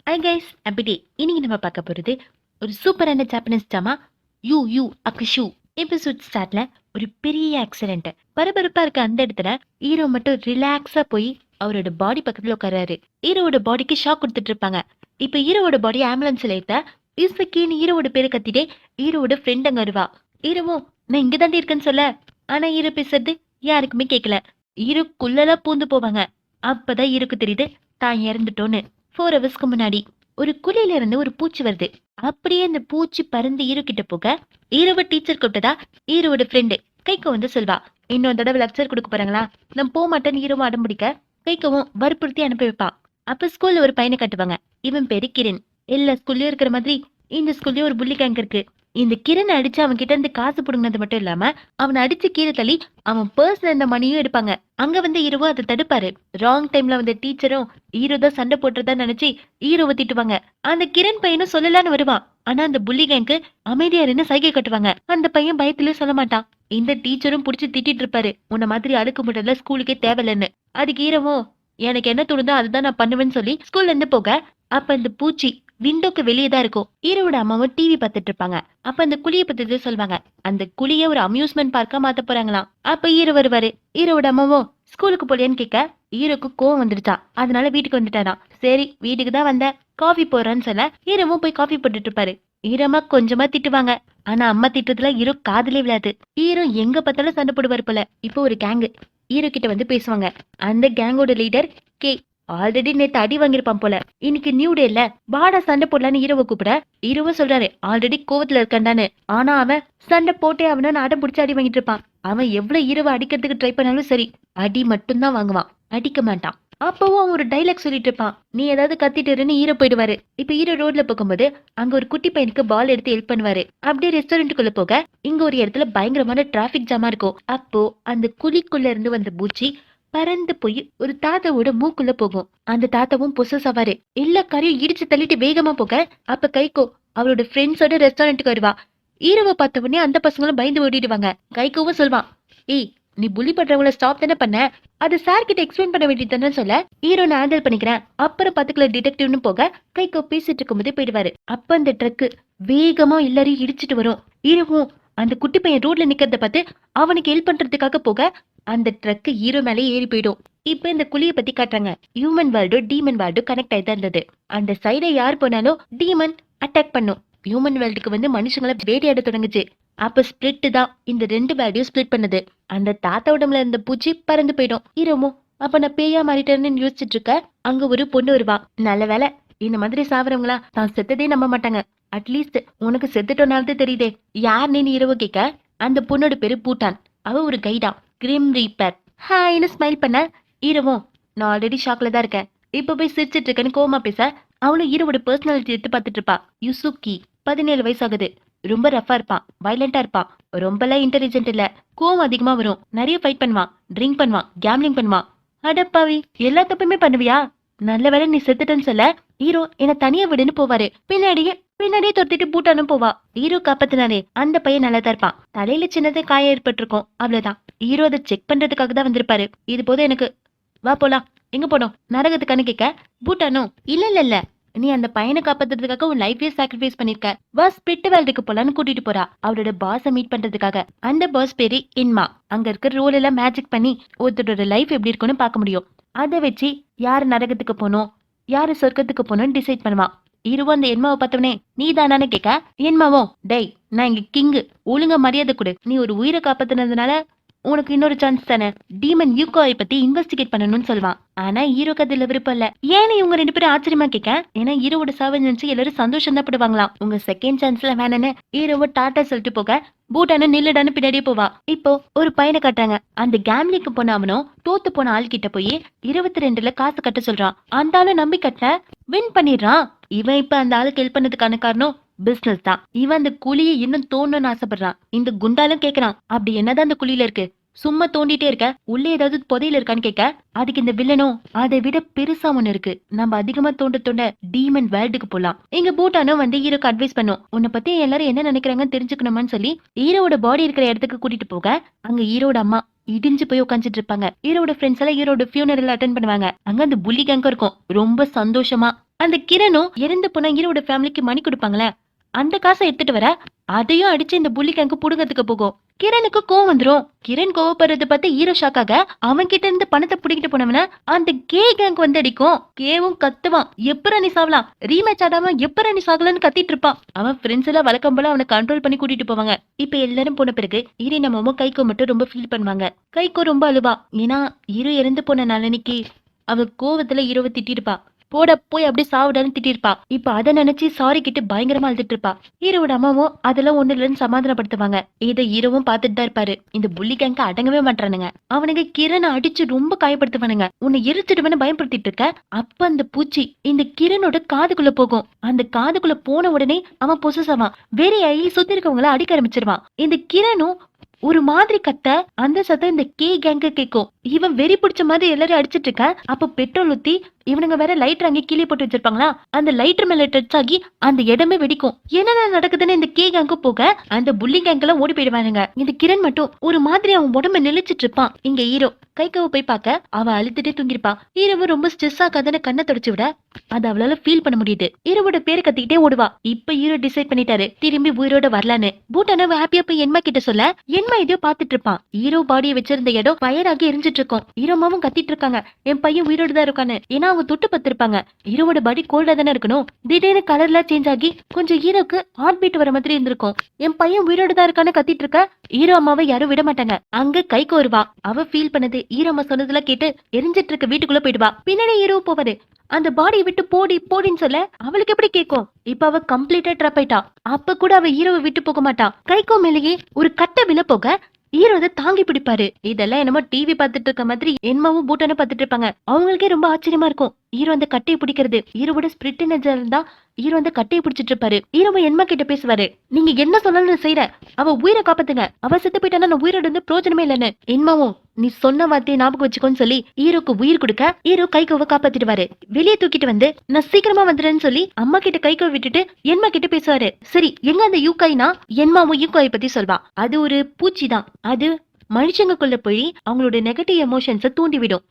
Hi guys அப்படி இன்னைக்கு நம்ம பார்க்க போறது ஒரு சூப்பரான Japanese drama Yu Yu Hakusho. Episode ஸ்டார்ட்ல ஒரு பெரிய ஆக்சிடென்ட். பரபரப்பா இருக்க அந்த இடத்துல ஹீரோ மட்டும் ரிலாக்ஸா போய் அவரோட பாடி பக்கத்துல உட்காராரு. ஹீரோவோட பாடிக்கு ஷாக் கொடுத்துட்டு இருப்பாங்க. இப்ப ஹீரோவோட பாடி ஆம்புலன்ஸ்ல ஏத்த இசுக்கின்னு ஹீரோவோட பேரை கத்திட்டே ஹீரோவோட ஃப்ரெண்ட் அங்க வருவா. ஹீரோவும் நான் இங்க தாண்டி இருக்கேன்னு சொல்ல, ஆனா ஹீரோ பேசுறது யாருக்குமே கேட்கல. ஹீரோக்குள்ளலாம் பூந்து போவாங்க. அப்பதான் ஹீரோக்கு தெரியுது தான் இறந்துட்டோன்னு. 4 ஹவர்ஸ்க்கு முன்னாடி ஒரு குழியில இருந்து ஒரு பூச்சி வருது. அப்படியே அந்த பூச்சி பறந்து ஹீரோ கிட்ட போக ஹீரோவை டீச்சர் கூப்பிட்டதா ஹீரோவோட ஃப்ரெண்டு கைக்கு வந்து சொல்வா. இன்னொரு தடவை லெக்சர் கொடுக்க போறாங்களா, நான் போக மாட்டேன்னு ஹீரோவும் அடம் பிடிக்க கைக்கவும் வற்புறுத்தி அனுப்பி வைப்பான். அப்ப ஸ்கூல்ல ஒரு பையனை கட்டுவாங்க. இவன் பேரு கிரண். எல்லா ஸ்கூல்லயும் இருக்கிற மாதிரி இந்த ஸ்கூல்லயும் ஒரு புள்ளி கேங் இருக்கு. இந்த கிரண் அடிச்சு அவன் கிட்ட இருந்து காசு புடுங்கினது மட்டும் இல்லாம அவனை அடிச்சு கீழே தள்ளி அவன் பர்ஸ்ல இருந்த மணியும் எடுப்பாங்க. அங்க வந்து ஹீரோவோ அதை தடுப்பாரு. ராங் டைம்ல வந்த டீச்சரும் ஹீரோ தான் சண்டை போட்டுறதா நினைச்சு ஹீரோவை திட்டுவாங்க. அந்த கிரண் பையனும் சொல்லலான்னு வருவான். ஆனா அந்த புள்ளி கேங்க்கு அமைதியா இருந்து சைகை கட்டுவாங்க. அந்த பையன் பயத்திலயும் சொல்ல மாட்டான். இந்த டீச்சரும் புடிச்சு திட்டிட்டு இருப்பாரு, உன்ன மாதிரி அழுக்கு முட்டல ஸ்கூலுக்கே தேவையில்லைன்னு. அதுக்கு ஹீரோவோ எனக்கு என்ன தோணுதோ அதுதான் நான் பண்ணுவேன்னு சொல்லி ஸ்கூல்ல இருந்து போக அப்ப அந்த பூச்சி விண்டோக்கு வெளியே தான் இருக்கும். ஹீரோவோட அம்மாவும் டிவி பார்த்துட்டு இருப்பாங்க. அப்ப அந்த குழியை பத்தி சொல்வாங்க. அந்த குழிய ஒரு அம்யூஸ்மெண்ட் பார்க்கா மாத்த போறாங்களாம். அப்ப ஹீரோ வருவாரு. ஹீரோவோட அம்மாவும் ஸ்கூலுக்கு போலியான்னு கேட்க ஹீரோக்கு கோவம் வந்துடுச்சா, அதனால வீட்டுக்கு வந்துட்டாராம். சரி வீட்டுக்கு தான் வந்த, காஃபி போடுறான்னு சொல்ல ஹீரோவும் போய் காஃபி போட்டுட்டு இருப்பாரு. ஹீரோமா கொஞ்சமா திட்டுவாங்க. ஆனா அம்மா திட்டத்துல ஹீரோ காதலே விழாது. ஹீரோ எங்க பார்த்தாலும் சண்டை போடுவாரு போல. இப்போ ஒரு கேங்கு ஹீரோ கிட்ட வந்து பேசுவாங்க. அந்த கேங்கோட லீடர் கே. ஆல்ரெடி நேத்து அடி வாங்கிருப்பான் போல. இன்னைக்கு நியூ டே இல்ல, வாடா சண்டை போடலான்னு ஹீரோவை கூப்பிட ஹீரோவும் சொல்றாரு ஆல்ரெடி கோவத்துல இருக்கான்டான்னு. ஆனா அவன் சண்டை போட்டே அவனு அடம் பிடிச்சு அடி வாங்கிட்டு இருப்பான். அவன் எவ்வளவு ஹீரோவை அடிக்கிறதுக்கு ட்ரை பண்ணாலும் சரி, அடி மட்டும்தான் வாங்குவான், அடிக்க மாட்டான். அப்பவும் அவன் ஒரு டைலாக் சொல்லிட்டு இருப்பான். நீ ஏதாவது கத்திட்டு இருன்னு ஹீரோ போயிடுவாரு. இப்ப ஹீரோ ரோட்ல போகும்போது அங்க ஒரு குட்டி பையனுக்கு பால் எடுத்து ஹெல்ப் பண்ணுவாரு. அப்படியே ரெஸ்டாரண்ட்டுக்குள்ள போக இங்க ஒரு இடத்துல பயங்கரமான டிராபிக் ஜாமா இருக்கும். அப்போ அந்த குழிக்குள்ள இருந்து வந்த பூச்சி பறந்து போய் ஒரு தாத்தாவோட மூக்குள்ள போகும். அந்த தாத்தாவும் பொசஸ் ஆவாரு. எல்லா காரையும் இடிச்சு தள்ளிட்டு வேகமா போக அப்ப கைகோ அவரோட ஃப்ரெண்ட்ஸோட ரெஸ்டாரண்ட்டுக்கு வருவா. ஹீரோவை பார்த்த உடனே அந்த பசங்களும் பயந்து ஓடிடுவாங்க. கைகோவும் சொல்வான், ஏய் நீ புலி பண்றவங்கள ஸ்டாப் தானே பண்ண, அது சார் கிட்ட எக்ஸ்பிளைன் பண்ண வேண்டியது சொல்ல ஹீரோ நான் ஹேண்டில் பண்ணிக்கிறேன் அப்புறம் பாத்துக்கல டிடெக்டிவ்னு போக கைகோ பேசிட்டு இருக்கும் போதே போயிடுவாரு. அப்ப அந்த ட்ரக்கு வேகமா எல்லாரையும் இடிச்சிட்டு வரும். ஹீரோவும் அந்த குட்டி பையன் ரோட்ல நிக்கிறத பார்த்து அவனுக்கு ஹெல்ப் பண்றதுக்காக போக அந்த ட்ரக் ஹீரோ மேலே ஏறி போயிடும். இப்ப இந்த குழிய பத்தி காட்டுறாங்க. Human world demon world connect ஆயிதான் இருந்தது. அந்த சைடை யார் போனாலும் டீமன் அட்டாக் பண்ணும். ஹியூமன் வேர்ல்டுக்கு வந்து மனுஷங்களை வேட்டையாட தொடங்குச்சு. அப்ப ஸ்பிளிட் தான் இந்த 2 வேர்ல்டையும் ஸ்பிளிட் பண்ணுது. அந்த தாத்தா உடம்புல இருந்த பூச்சி பறந்து போயிடும். ஹீரோமோ அப்ப நான் பேயா மாறிட்டேன்னு யோசிச்சுட்டு இருக்க அங்க ஒரு பொண்ணு வருவா. நல்ல வேலை, இந்த மாதிரி சாவறவங்களா தான் செத்ததே நம்ப மாட்டாங்க. அட்லீஸ்ட் உனக்கு செத்துட்டோனாவது தெரியுதே யார் நீ ஹீரோவை கேட்க அந்த பொண்ணோட பேரு பூட்டான். அவ ஒரு கைடா, கிரிம் ரீப்பர். ஹாய்னு ஸ்மைல் பண்ண ஹீரோவும் நான் ஆல்ரெடி ஷாக்ல தான் இருக்கேன், இப்ப போய் சிரிச்சிட்டு இருக்கேன்னு கோமா பேச அவளும் ஹீரோவோட பர்சனாலிட்டி எடுத்து பார்த்துட்டு இருப்பா. யுசுகி 17 வயசு ஆகுது. ரொம்ப ரஃபா இருப்பான், வயலண்டா இருப்பான், ரொம்பலாம் இன்டெலிஜென்ட் இல்ல. கோவம் அதிகமா வரும், நிறைய ஃபைட் பண்ணுவான், ட்ரிங்க் பண்ணுவான், கேம்லிங் பண்ணுவான். அடப்பாவி எல்லா தப்புமே பண்ணுவியா, நல்ல வேலை நீ செத்துட்டேன்னு சொல்ல ஹீரோ என்ன தனியா விடுன்னு போவாரு. பின்னாடியே தொத்திட்டு பூட்டானும் போவா. ஹீரோ காப்பாத்தினாரே அந்த பையன் நல்லதா இருப்பான். தலையில சின்னதா காயம் ஏற்பட்டிருக்கும், அவ்வளவுதான். ஹீரோ அதை செக் பண்றதுக்காக தான் வந்திருப்பாரு. இது போதும் எனக்கு, வா போலாம். எங்க போனோம் நரகத்துக்கானு கேட்க பூட்டானும் இல்ல நீ அந்த பையனை காப்பாத்துறதுக்காக உன் லைஃபே சாக்ரிஃபைஸ் பண்ணிருக்க, வா ஸ்பிரிட் வேர்ல்டுக்கு போலான்னு கூட்டிட்டு போறா அவரோட பாஸ மீட் பண்றதுக்காக. அந்த பாஸ் பேரு இன்மா. அங்க இருக்க ரோல் எல்லாம் மேஜிக் பண்ணி ஒருத்தரோட லைஃப் எப்படி இருக்குன்னு பார்க்க முடியும். அதை வச்சு யாரு நரகத்துக்கு போனோம் யாரு சொர்க்கத்துக்கு போனோம்னு டிசைட் பண்ணுவான். ஹீரோவோ அந்த என்மாவை பார்த்தவனே நீ தானான்னு கேட்க என்மாவும் டேய் நான் இங்க கிங்கு, ஒழுங்கா மரியாதை கொடு, நீ ஒரு உயிரை காப்பாத்தினதுனால உனக்கு இன்னொரு சான்ஸ் தானே, டீமன் யூகோவை பத்தி இன்வெஸ்டிகேட் பண்ணணும்னு சொல்வான். ஆனா ஹீரோக்கு அதுல விருப்பம் இல்ல. ஏன்னு இவங்க 2 பேரும் ஆச்சரியமா கேட்க ஏன்னா ஹீரோவோட சாவை நினைச்சு எல்லாரும் சந்தோஷம் தான் படுவாங்களாம். உங்க செகண்ட் சான்ஸ்ல வேணும்னு ஹீரோவை டாட்டா சொல்லிட்டு போக பூட்டானு நில்லுடான்னு பின்னாடியே போவா. இப்போ ஒரு பையனை காட்டுறாங்க. அந்த கேம்லிக்கு போன அவனும் தோத்து போன ஆள் கிட்ட போய் 22ல காசு கட்ட சொல்றான். அந்த ஆளு நம்பி கட்ட வின் பண்ணிடுறான். இவன் இப்ப அந்த ஆளுக்கு ஹெல்ப் பண்ணதுக்கான காரணம் பிசினஸ் தான். இவன் அந்த குழியை இன்னும் தோண்டணும்னு ஆசைப்படுறான். இந்த குண்டாலும் கேக்குறான் அப்படி என்னதான் அந்த குழியில இருக்கு, சும்மா தோண்டிட்டே இருக்க, உள்ள ஏதாவது புதையில இருக்கான்னு கேட்க அதுக்கு இந்த வில்லனும் அதை விட பெருசா ஒண்ணு இருக்கு, நம்ம அதிகமா தோண்ட டீமன் வேர்ல்டுக்கு போலாம். எங்க பூட்டானும் வந்து ஹீரோக்கு அட்வைஸ் பண்ணும். உன்னை பத்தி எல்லாரும் என்ன நினைக்கிறாங்கன்னு தெரிஞ்சுக்கணுமான்னு சொல்லி ஹீரோட பாடி இருக்கிற இடத்துக்கு கூட்டிட்டு போக அங்க ஹீரோட அம்மா இடிஞ்சு போய் உட்காந்துட்டு இருப்பாங்க. ஹீரோட ஃப்ரெண்ட்ஸ் எல்லாம் ஹீரோட ஃபியூனரல் அட்டென்ட் பண்ணுவாங்க. அங்க அந்த புள்ளி கேங்கும் இருக்கும். ரொம்ப சந்தோஷமா அந்த கிரணும் இறந்து போன ஹீரோட ஃபேமிலிக்கு மணி கொடுப்பாங்களே அந்த காசை எடுத்துட்டு வர அதையும் அடிச்சு இந்த புள்ளி கேங்கு புடுங்கிறதுக்கு போகும். கிரணுக்கு கோவம் வந்துரும். கிரண் கோவப்படுறத பார்த்து ஹீரோ ஷாக்காக அவன் கிட்ட இருந்து பணத்தை புடிக்கிட்டு போனவன அந்த கே கேங்க் வந்து அடிக்கும். கேவும் கத்துவான், எப்பரா நீ சாவலாம், ரீமேட்ச் ஆடாம எப்பரா நீ சாகலன்னு கத்திட்டு இருப்பான். அவன் ஃப்ரெண்ட்ஸ் எல்லாம் வழக்கம் போல அவனை கண்ட்ரோல் பண்ணி கூட்டிட்டு போவாங்க. இப்ப எல்லாரும் போன பிறகு ஹீரோ நம்ம கைக்கோ மட்டும் ரொம்ப ஃபீல் பண்ணுவாங்க. கைக்கோ ரொம்ப அழுவா. ஏன்னா ஹீரோ இறந்து போன நாளன்னைக்கு அவ கோவத்துல ஹீரோவை திட்டிருப்பா. போட போய் அப்படியே சாவிடான்னு திட்டிருப்பா. இப்ப அதை நினைச்சு சாரி கிட்டு பயங்கரமா அழுதுட்டு இருப்பா. ஹீரோவோட அம்மாவும் அதெல்லாம் ஒண்ணு இல்லைன்னு சமாதானப்படுத்துவாங்க. இதை ஹீரோவும் பார்த்துட்டு தான் இருப்பாரு. இந்த புள்ளி கேங்க அடங்கவே மாட்டானுங்க. அவனுங்க கிரணை அடிச்சு ரொம்ப காயப்படுத்துவானுங்க. உன்னை எரிச்சிடுவேன்னு பயன்படுத்திட்டு இருக்க. அப்ப அந்த பூச்சி இந்த கிரணோட காதுக்குள்ள போகும். அந்த காதுக்குள்ள போன உடனே அவன் பொசஸ் ஆவான். வெறியாயி சுத்தி இருக்கவங்கள அடிக்க ஆரம்பிச்சிருவான். இந்த கிரணும் ஒரு மாதிரி கத்த அந்த சத்தம் இந்த கே கேங்க கேக்கும். இவன் வெறி பிடிச்ச மாதிரி எல்லாரும் அடிச்சிட்டு இருக்க. அப்ப பெட்ரோல் ஊத்தி இவனுங்க வேற லைட்டர் அங்கே கீழே போட்டு வச்சிருப்பாங்களா, அந்த லைட்டர் மேல டச் ஆகி அந்த இடமே வெடிக்கும். என்னென்ன நடக்குதுன்னு இந்த கே கேங்கு போக அந்த புள்ளி கேங்க் எல்லாம் ஓடி போயிடுவானுங்க. இந்த கிரண் மட்டும் ஒரு மாதிரி அவன் உடம்ப நெளிச்சிட்டு இருப்பான். இங்க ஹீரோ கைக்கவை போய் பார்க்க அவ அழுத்துட்டே தூங்கிருப்பா. ஹீரோவும் ரொம்ப ஸ்ட்ரெஸ் ஆகாதன்னு கண்ணை தொடச்சு விட அது அவளால ஃபீல் பண்ண முடியுது. ஹீரோவோட பேரை கத்திக்கிட்டே ஓடுவா. இப்ப ஹீரோ டிசைட் பண்ணிட்டாரு திரும்பி உயிரோட வரலான்னு. பூட்டான ஹாப்பியா போய் என்மா கிட்ட சொல்ல என்மா எதையோ பாத்துட்டு இருப்பான். ஹீரோ பாடியை வச்சிருந்த இடம் ஃபயர் ஆகி எரிஞ்சிட்டு இருக்கும். ஹீரோமாவும் கத்திட்டு இருக்காங்க, என் பையன் உயிரோட தான் இருக்கான்னு. ஏன்னா அவங்க தொட்டு பத்திருப்பாங்க. ஹீரோவோட பாடி கோல்டா தானே இருக்கணும். திடீர்னு கலர்ல சேஞ்ச் ஆகி கொஞ்சம் ஹீரோக்கு ஹார்ட் பீட் வர மாதிரி இருந்திருக்கும். என் பையன் உயிரோட தான் இருக்கான்னு கத்திட்டு இருக்க. ஹீரோ அம்மாவை யாரும் விட மாட்டாங்க. அங்க கைக்கு வருவா. அவ ஃபீல் பண்ணது ஹீரோ அம்மா சொன்னதுல கேட்டு எரிஞ்சிட்டு இருக்க வீட்டுக்குள்ள போயிடுவா. பின்னாடி ஹீரோ போவாரு. அந்த பாடியை விட்டு போடி போடின்னு சொல்ல அவளுக்கு எப்படி கேட்கும். இப்ப அவ கம்ப்ளீட்டா ட்ராப் ஆயிட்டா. அப்ப கூட அவ ஹீரோவை விட்டு போக மாட்டா. கைக்கோ மேலேயே ஒரு கட்டை விழ போக ஹீரோ அதை தாங்கி பிடிப்பாரு. இதெல்லாம் என்னமோ டிவி பாத்துட்டு இருக்க மாதிரி என்னமாவும் பூட்டானு பாத்துட்டு இருப்பாங்க. அவங்களுக்கே ரொம்ப ஆச்சரியமா இருக்கும். ஹீரோ அந்த கட்டையை பிடிக்கிறது. ஹீரோவோட ஸ்பிரிட் எனர்ஜி இருந்தா ஹீரோ அந்த கட்டையை பிடிச்சிட்டு இருப்பாரு. ஹீரோவை என்மா கிட்ட பேசுவாரு. நீங்க என்ன சொன்னாலும் செய்யற, அவ உயிரை காப்பாத்துங்க, அவ செத்து போயிட்டானா நான் உயிரோட இருந்து பிரோஜனமே இல்லைன்னு. என்மாவும் நீ சொன்ன வார்த்தையை ஞாபகம் வச்சுக்கோன்னு சொல்லி ஹீரோக்கு உயிர் கொடுக்க ஹீரோ கைகோவை காப்பாத்திடுவாரு. வெளியே தூக்கிட்டு வந்து நான் சீக்கிரமா வந்துடுறேன்னு சொல்லி அம்மா கிட்ட கைகோவை விட்டுட்டு என்மா கிட்ட பேசுவாரு. சரி எங்க அந்த யூகாய்னா என்மாவும் யூகாயை பத்தி சொல்வா. அது ஒரு பூச்சி தான். அது மனுஷங்களுக்குள்ள போய் அவங்களோட நெகட்டிவ் எமோஷன்ஸை தூண்டிவிடும்,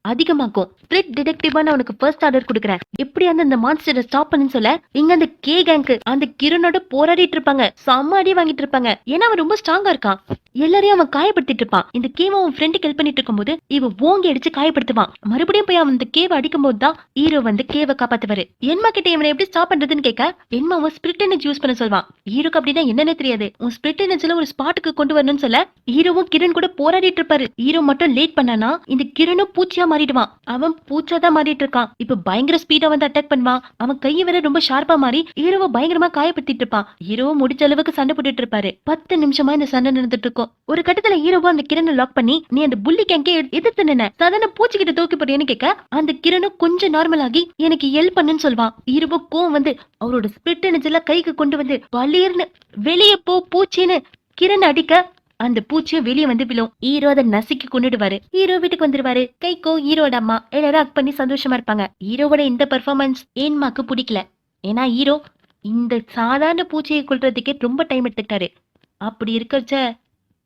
அதிகமாக்கும். ஸ்பிரிட் டிடெக்டிவா நான் உனக்கு ஃபர்ஸ்ட் ஆர்டர் கொடுக்குறேன். எப்படி அந்த மான்ஸ்டரை ஸ்டாப் பண்ணுன்னு சொல்ல இங்க அந்த கே கேங்க் அந்த கிரணோட போராடிட்டு இருப்பாங்க. செம்ம அடி வாங்கிட்டு இருப்பாங்க. ஏன்னா அவன் ரொம்ப ஸ்ட்ராங்கா இருக்கான். எல்லாரையும் அவன் காயப்படுத்திட்டு இருப்பான். இந்த கேவ அவன் ஃப்ரெண்டுக்கு ஹெல்ப் பண்ணிட்டு இருக்கும் போது இவன் ஓங்கி அடிச்சு காயப்படுத்துவான். மறுபடியும் போய் அவன் இந்த கேவை அடிக்கும் போது தான் ஹீரோ வந்து கேவை காப்பாத்துவாரு. என்மா கிட்ட இவனை எப்படி ஸ்டாப் பண்றதுன்னு கேட்க என்மாவும் ஸ்பிரிட் எனர்ஜி யூஸ் பண்ண சொல்வான். ஹீரோக்கு அப்படின்னா என்னன்னே தெரியாது. உன் ஸ்பிரிட் எனர்ஜில ஒரு ஸ்பாட்டுக்கு கொண்டு வரணும்னு சொல்ல ஹீரோவும் கிரண் கூட போராடிட்டு இருப்பாரு. ஹீரோ மட்டும் லேட் பண்ணானா இந்த கிரணும் பூச்சியா மாறிடுவான். அவன் பூச்சாதான் மாறிட்டு இருக்கான். இப்ப பயங்கர ஸ்பீடா வந்து அட்டாக் பண்ணுவான். அவன் கையை வேற ரொம்ப ஷார்ப்பா மாறி ஹீரோவை பயங்கரமா காயப்படுத்திட்டு இருப்பான். ஹீரோவும் முடிச்ச அளவுக்கு சண்டை போட்டுட்டு இருப்பாரு. 10 நிமிஷமா இந்த சண்டை நடந்துட்டு இருக்கும். ஒரு கட்டத்துல ஹீரோவும் அந்த கிரணை லாக் பண்ணி நீ அந்த புள்ளி கேங்கே எதிர்த்து நின்ன சாதாரண பூச்சிக்கிட்ட தூக்கி போறியன்னு கேட்க அந்த கிரணும் கொஞ்சம் நார்மல் ஆகி எனக்கு ஹெல்ப் பண்ணுன்னு சொல்வான். ஹீரோவோ கோவம் வந்து அவரோட ஸ்பிரிட் எனர்ஜில கைக்கு கொண்டு வந்து பளிர்னு வெளியே போ பூச்சின்னு கிரண் அடிக்க அந்த பூச்சியை வெளியே வந்து விழும். ஹீரோ அதை நசுக்கி கொண்டுடுவாரு. ஹீரோ வீட்டுக்கு வந்துருவாரு. கைக்கோ ஹீரோட அம்மா எல்லாரும் அக் பண்ணி சந்தோஷமா இருப்பாங்க. ஹீரோவோட இந்த பெர்ஃபார்மன்ஸ் ஏன்மாக்கு பிடிக்கல. ஏன்னா ஹீரோ இந்த சாதாரண பூச்சியை கொள்றதுக்கே ரொம்ப டைம் எடுத்துக்கிட்டாரு. அப்படி இருக்கச்ச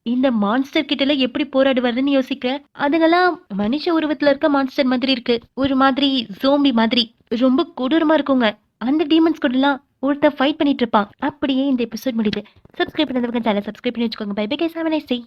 இந்த மான்ஸ்டர் கிட்ட எல்லாம் எப்படி போராடுவாருன்னு யோசிக்க அதுங்கெல்லாம் மனுஷ உருவத்துல இருக்க மான்ஸ்டர் மாதிரி இருக்கு. ஒரு மாதிரி ஜோம்பி மாதிரி ரொம்ப கொடூரமா இருக்குங்க. அந்த டீமன்ஸ் கூட எல்லாம் ஒருத்தர் ஃபைட் பண்ணிட்டு இருப்பான். அப்படியே இந்த எபிசோட் முடியுது. சப்ஸ்கிரைப் பண்ணதுக்கு சேனல் சப்ஸ்கிரைப் பண்ணி வச்சுக்கோங்க. Bye bye guys, have a nice day.